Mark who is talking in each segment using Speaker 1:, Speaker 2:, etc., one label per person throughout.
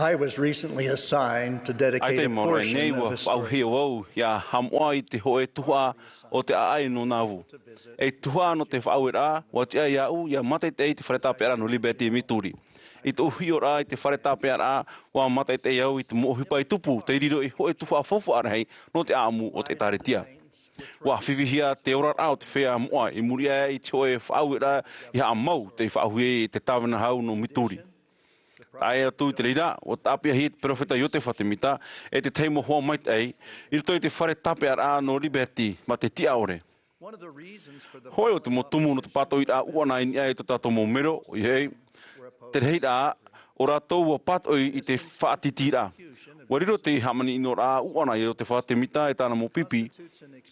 Speaker 1: I was recently assigned to dedicate a portion of historic
Speaker 2: ya hamoi te hoe tua o te ai no navu. E tua no te whauera, wa tia iau, ya mate te te wharetapera no Liberty Mituri. I te uhi ora i te wharetapera, wa mate te iau i te mohipa i tupu, te riro i hoe tuwha fofu arahei no te amu o te taretia. Wa whiwihia te ora au te whea moa, i muria i te hoe whauera i ha mau te whauhe i te tawina hau no Mituri. Ai atu te reira, o tapia hi te profeta i o te whatemita, e te teimo hoa mai ei, i roto i te whare tape ara no Liberty, ma te tia ore. Hoi o te mo tumu no te pato i a uana i ai to tato mo mero, i hei, te reira, o ratou o pato i te whaatitira. Wa riro te hamani ino ra uana i o te whatemita e tana mo pipi,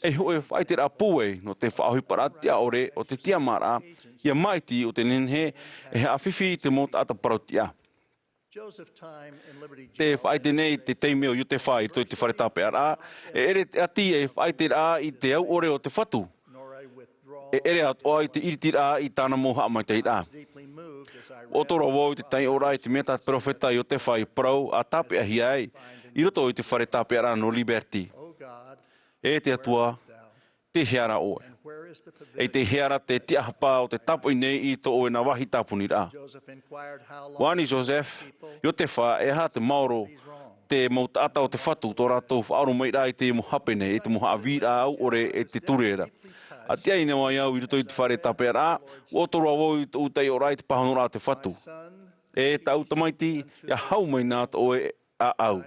Speaker 2: e hoi whaitera pue no te whaohipara tia ore o te tia mara, ia maiti o te nenhe, e a fifi te mo tata parautia. Te whaite nei te teimeo i te whai toi te wharetape ara, e ere ati e whaite rā i te au ore o te whatu. E ere atoa i te iritira i tāna moha mai te rā. O toro wau i te tai ora i te mea tāte profeta i o te whai prau a tape ahi ai, i roto i te wharetape ara no Liberty. E te atua, te heara oe. E te heara te tiahapa o te tapu nei i to oe na wahi tapuni rā. Wani Joseph, i o te wha e ha te maoro te mautata o te whatu tō rātou whaaro mai rā i te mohape nei, e te moha avira au ore e te turera. A tia ina mai au i roto i te whare tape rā, o toro awau i te utei o rā i te pahano rā te whatu. E tau tamaiti, ia hau mai nā to oe a au.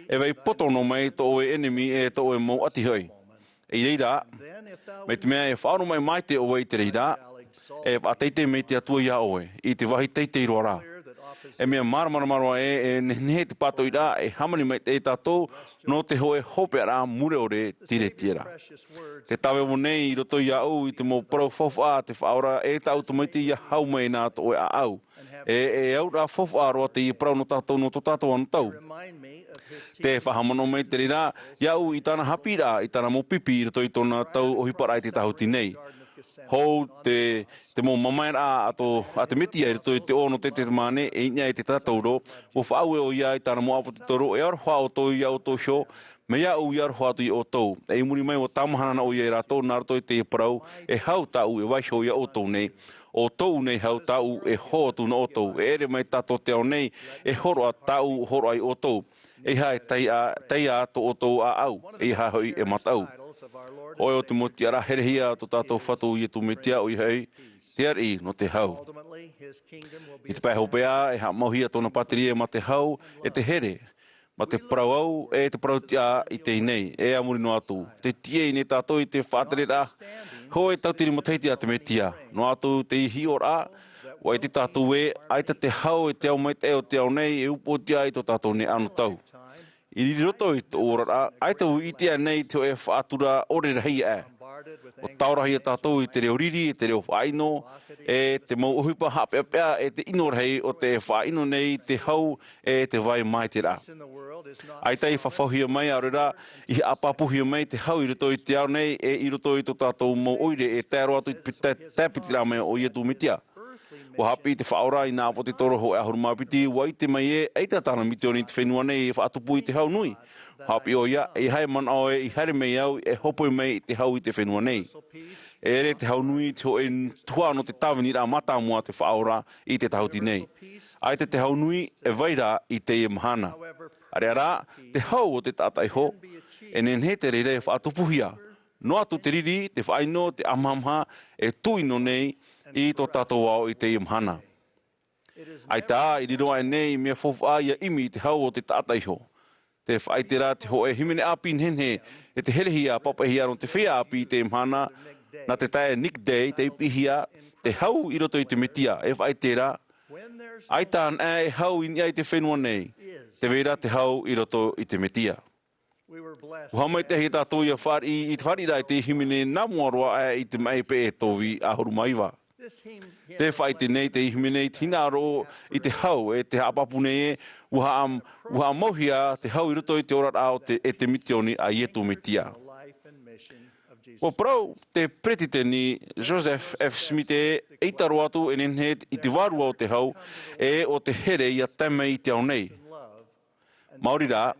Speaker 2: E vei potono mai to oe enemy e to oe mau ati hoi. E reira, me te mea e whaaro mai te oe i te reira, e ateite me te atua ia oe, i te wahi teite i roa rā. E mea maramaramara e nehe te pato i rā, e hamani mai te tātou, no te hoe hope rā mure ore tire tira. Te tawe mo nei i roto i au i te mo parau whawha te whaora e tau tamaiti ia hau mai nā to oe a au. E au rā whawha roa te i parau no tātou no to tātou anu tau. Te whahamano mai te rira, iau i tāna hapi rā, i tāna mo pipi i roto i tōna tau ohipara i te tahuti nei. Hou te mo mamai rā a te meti ai roto i te ono te mane e inia i te tatauro, o whaue o ia i tāna mo apo te toro, e aroha o tō i au tō hio, me iau i aroha atu i o tō. E muri mai o tamahana o ia i rātou, nā roto i te parau, e hau tau e waihio i o tō nei. O tau nei hau tau e ho atu na o tau, e ere mai tato te au nei, e horo a tau horo ai o tau. E hai tei a to o tau a au, e hai hoi e matau. Hoi o te moti ara herehia to tātou whatu i e tu metia o i hei, te ari no te hau. I te pai hopea e ha mauhia tōna pateria ma te hau e te here. Ma te parau au e te parau tia i te inei, e amuri no atu. Te tie i ne tātou i te whāterera, hoi tautiri mo teiti a te metia. No atu te ihi ora, o e te tātou e, aita te hau e te au mai te o te au nei, e upo tia i tō tātou ne anu tau. I roto i tō ora, aita i tia nei te o e whātura ore rahi e. O taurahi a tātou i te reo riri, te reo whaino, e te mau uhipa hapea pea e te ino rei o te whaino nei, te hau e te vai mai te rā. Aita i whawhauhia mai a rera, i apapuhia mai te hau i roto i te au nei, e i roto i tō tātou mau oire e tēro atu i tāpiti rā mai o i atu mitia. Wa hapi te whaora i nā po te toro ho e ahuru mapiti, wa i te mai e, eita tāna mitioni te whenua nei e whaatupu i te hau nui. Hapi o ia, e hai man au e, i haere mei au, e hopoi mei i te hau i te whenua nei. E ere te hau nui te ho e tua no te tawini rā mata mua te whaora i te tahuti nei. Aite te hau nui e vaira i te e mahana. Are ara, te hau o te tātai ho, e nenhe te reire e whaatupuhia. No atu te riri, te whaino, te amhamha, e tuino nei, i tō tātou au i te imhana. Ai tā, i riroa e nei mea whowha ia imi te hau o te tātai ho. Te whaitera te ho e himene api nhenhe, e te herehia papahia no te whea api i te imhana, na te tae Nick Day, te ipihia, te hau i roto i te metia, e whaitera. Ai tā e hau i nia i te whenua nei, te vera te hau i roto i te metia. Uha mai te he tātou i te whari rai te himene namuaroa e i te mai pe e towi a horu maiwa. Te whaite nei te ihimene i tina aro i te hau e te hapapu nei e uha mauhia te hau i roto i te ora ao e te mitioni a ietu metia. O prau te pretiteni Joseph F. Smith e eitaro atu e nenhe i te warua o te hau e o te here i a teme i te au nei. Maori rā,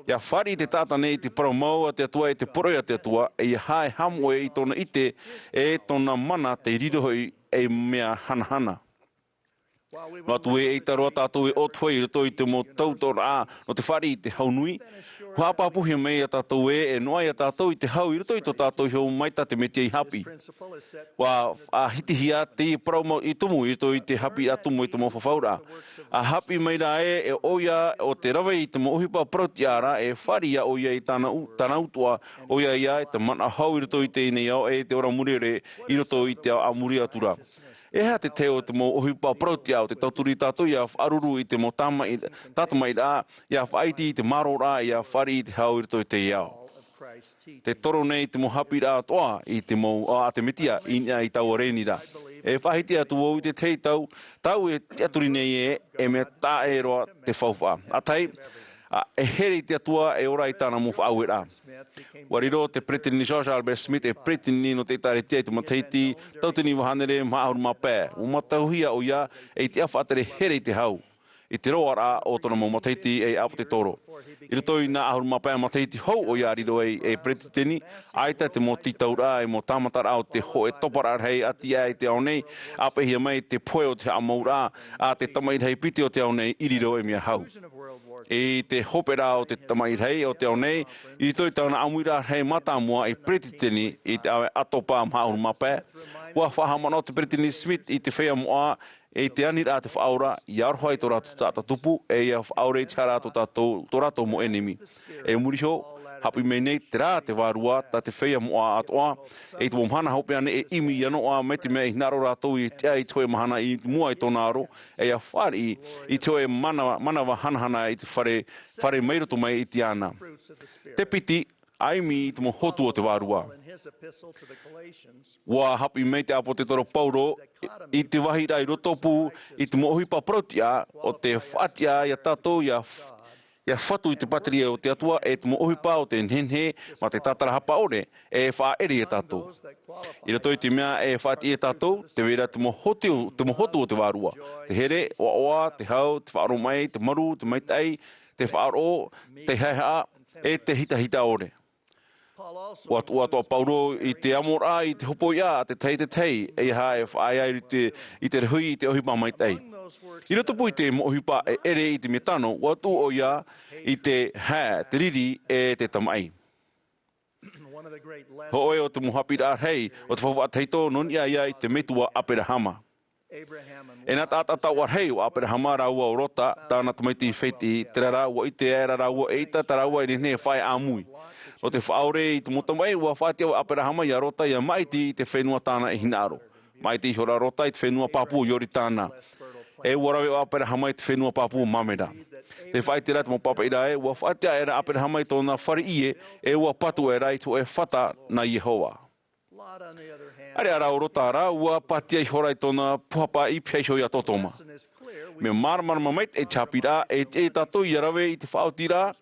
Speaker 2: ia whari te tāta nei te paramoa te atua te poroia te atua, hae hamoe I tona ite tona mana te rirohoi mea hanahana. No atu taroa tātou otwai roto I te mo tautora no te whari I te haunui. Hāpāpuhia mei a tātou noai a tātou I te hau I roto I tō tātou heo maita te metia I hapi. Wa a hitihia te prauma I tumu I roto I te hapi a tumu I te mo whawhaura. A hapi mei rā oia o te rawa I te mo uhipa protiara whari a oia I tāna utua oia ia te mana hau I roto I te nei au te ora murere I roto I te amuri atura. Hea te teo te mo ohipa protia o te tauturi tātou ia wharuru I te mo tātamai rā, ia whaiti I te maro rā, ia whari I te hau I roto I te iau. Te toro nei te mo hapi rā toa I te mo a te metia I tau o reni rā. Whahiti atu o I te tei tau te aturi nei mea tā roa te whauwha. Atai, here te atua ora I tāna mo whaau rā. Wariro te pretini George Albert Smith pretini no te tare te mataiti tautini wahanere maahuru mapē. O matauhia o ia te awhatere here te hau. I te roa rā o tona mo mataiti apo te toro. I roto I nā ahuru mapē mataiti hou o ia riro pretini, aita te mo titau rā mo tāmatara o te ho topara hei ati te au nei, apehia mai te poe o te amau rā, te tamai hei piti o te au nei I riro mea hau. I te hopera o te tamai hei o te au nei, I toi tauna amuira hei matamua pretini I te awe atopa mahuru mapē. Ua whahamana o te pretini Smith I te whea moa, te anira te whaora, I arohai tō rātou tāta tupu, ia whaore te rātou tātou tō rātou mo enemi. Muriho, hapi mei nei te rā te wārua, tā te whea moa atoa, te momhana hope ane imi ano a me te mea I naro rātou I te ai toe mahana I mua I tōna aro, ia whari I toe manawa hanahana I te whare meiroto mai I te ana. Te piti, aimi I te mo hotu o te wārua. Wa hapi mei te apo te toro Paulo, I te wahi rai rotopu, I te mo ohipa protia, o te whatia ia tātou ia whatu I te patria o te atua, te mo ohipa o te nhenhe, ma te tātara hapa ore, whaeri e tātou. I rato I te mea whati e tātou, te wera te mo hotu o te wārua. Te here, oa, te hau, te whaaro mai, te maru, te maitai, te whaaro, te haihea, te hita ore. Wa toa Paulo I te amora I te hopo ia te tei hae whaai I te hui I te ohipa mai tei. I roto pui te mo ohipa ere I te metano, wa tu o ia I te te riri te tamai. Ho o te muhapi rā hei o te whawha teito non ia I te metua Aperahama. E nā tātata war hei o Aperahama rāua o rota, tāna tamaiti wheti te rara ua I te era rāua eita ta rāua I ne whae āmui. O te whaore I te motamai ua whātia o Aperahama I a rota I a maiti I te whenua tāna e hinaro. Maiti I hora rota I te whenua Papua Iori tāna. Warawe o Aperahama I te whenua Papua Mamera. Te whaitira te mo papa ira ua whātia era Aperahama I tōna whare ua patu era I tō whata na Yehowa. Are ara o rota ara ua patia I hora I tōna puhapa I piaisho I a totoma. Me marama mait chapira te tātou I arawe I te whaotira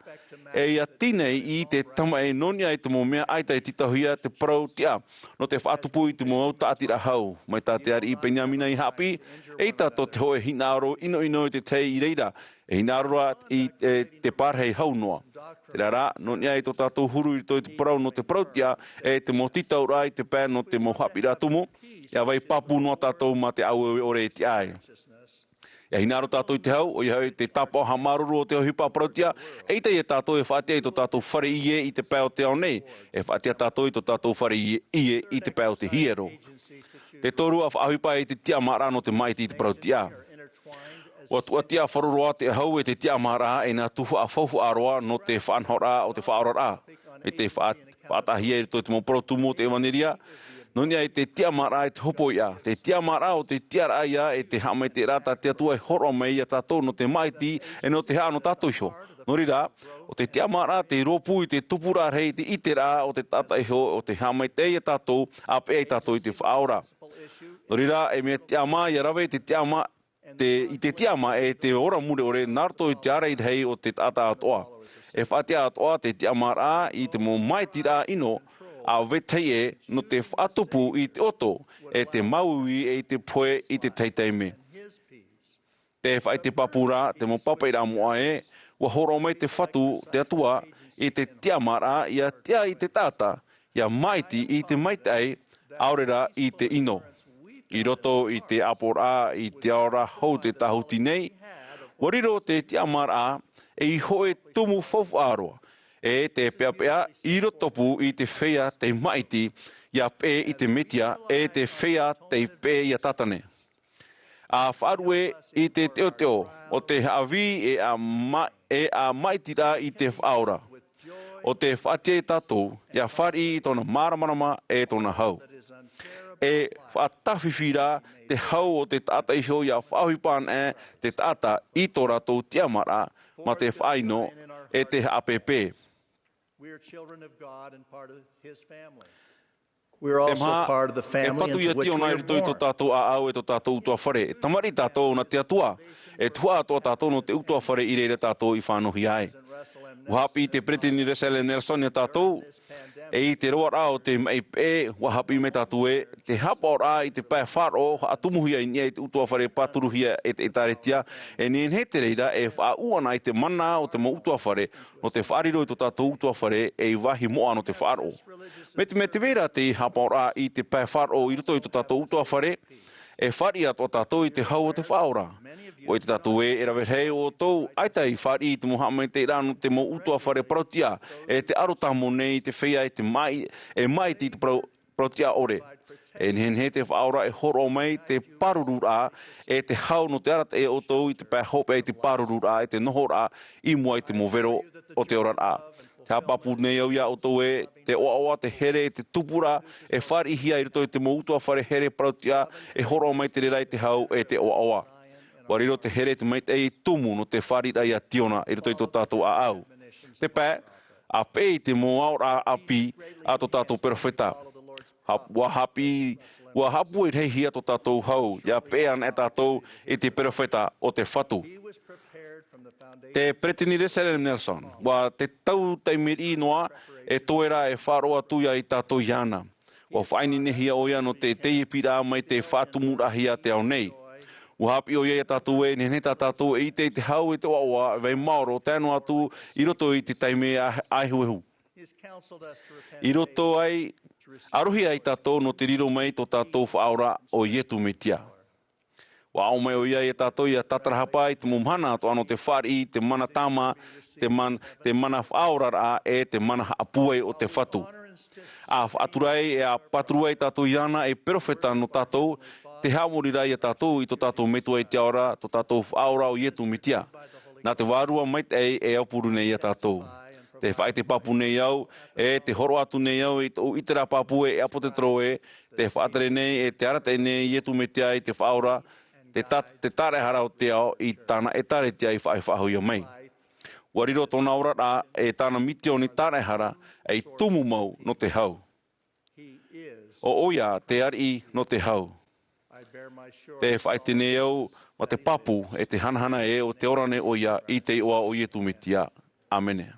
Speaker 2: ia tinei I te tama nonia I te mo mea aita titahuia te parau tia no te whaatupu I te mo tātira hau. Mai tāteari I Penyamina I hapi tātou te hoe hinaro ino I te tei I reira hinaro I te parhei hau noa. Te rara, nonia I tō tātou huru I te parau no te parau tia te mo titau rai te pēn no te mo hapira tumo ia vai papu no tātou ma te au ore te ai. Ia hinaro tātou I te hau, o I hau te tapa o hamaruru o te ohipa protia, te tātou whātia I tō tātou whare I te pēo te au nei, whātia tātou I tō tātou whare I te pēo te hiero. Te toru a whaahipa I te tia mara no te maiti I te protia. O tua tia wharoroa te hau te tia mara nā tuhu a whaufu aroa no te whanhora o te whaorora. Te whaatahia I te mo protumo te ewaneria, nonia I te tia mara te hopo ia. Te tia mara o te tia ra ia te hamai te rata te atua horo mai ia tātou no te maiti no te hea no tātou iho. Nori rā, o te tia mara te ropu I te tupura rei te ite rā o te tata iho o te hamai te ia tātou a pe tātou I te whaora. Nori rā, mea tia maa ia rawe te tia maa I te tia maa te ora mure ore narto I te arei hei o te tata atoa. Whatia atoa te tia mara I te mo maiti rā ino a wetei no te whaatupu I te oto te maui te poe I te teitei me. Te whai te papura, te mo papai rā moa Wa horo mai te whatu te atua i te tiamara ia tia i te tata, ia maiti i te maitei, aurera i te ino. I roto i te apora i te aora hou te tahuti nei, wariro te tiamara e i hoe tumu whauwharoa, e te peapea i rotopu i te whea te maiti, ia pe i te metia e te whea te pe ia tatane. A wharue i te teo o te hawi e a maitira i te whaora. O te whaate tātou, ia whari i tona maramarama e tona hau. E whaatawhiwhira te hau o te tata iho ia whauhipan e te tata i tō rātou tiamara ma te whaino e te APP.
Speaker 1: We are children of God and part of His family. We are also part of the family into which we are born.
Speaker 2: Tātou a au e tō tātou utua whare. Tamari tātou na te atua. E tua atua tātou no te utua whare i reira tātou i whānuhi ai. Wahapi te pretini resele Nelson e tātou. E i te roa rao te mai e wahapi me tātou e. Te hapa o rā i te pai wharo atumuhia i nia i te utua whare pāturuhia e te taretia. E nien he te reira e whauana i te mana o te mo utua whare. No te whariro i tō tātou utua whare e i wahi moa no te wharo. Me te vera te hapa o rā i te pai wharo i roto i tō tātou utua whare. E whari ato tātou i te hau o te whaora. O i te tātou e rawe hei o tōu, aitai whari i te muhamai te rāno te mo utua whare parautia, e te arotamo nei te whea e te mai ti te parautia ore. E nhen he te whaora e horo mai te parurura e te hau no te arata e o tōu i te pai hope e te parurura e te nohora i mua i te movero o te ora a. Te hapapu nei au ia o tōu e, te oa te here, te tupura, e whari hia i roto i te mo utua whare here parautia, e horo mai te rerai te hau e te oa. Wariro te here te maitei tumu no te whari rai a tiona i roto i tō tātou a au. Te pē, a pē i te mo aura api a tō tātou perfeta. Wa hapu i reihi a tō tātou hau, ia pē an e tātou i te perfeta o te whatu. Te pretini resele Nelson, wa te tau teimiri noa e toera e wharoa tuia i tātou iana. Wa whaini nehia o ia no te teipira mai te whatumurahia te au nei. Wa hapi o ia tātou e neneta tātou e i te hau e te wawa vei maoro tēnu atu i roto i te taime aihuehu. I roto ai, aruhi ai tātou no te riro mai tō tātou whaora o ietu me tia. Wa au mai o ia e tātou ia tatarahapa i te mumhana to ano te whari, te mana tama, te mana whaorara e te mana apuei o te whatu. A whaaturai e a paturai tātou iana e perfeta no tātou, te haumorirai e tātou i tō tātou metua i te aora, tō tātou whaora o ietu mitia. Nā te wārua maitei e aupuru nei e tātou. Te whai te papu nei au, e te horo atu nei au, i tō itera papu e apo te troe, te whaatere nei e te arate nei i ietu mitia i te whaora, te tare harau te ao i tāna e tare tia i whai whahuia mai. Wariro tōna ora rā e tāna mitio ni tare hara e tumu mau no te hau. O oia te ari no te hau. Te whai te nei au ma te papu e te hanahana e o te orane oia i te oa o ietu mitia. Amene.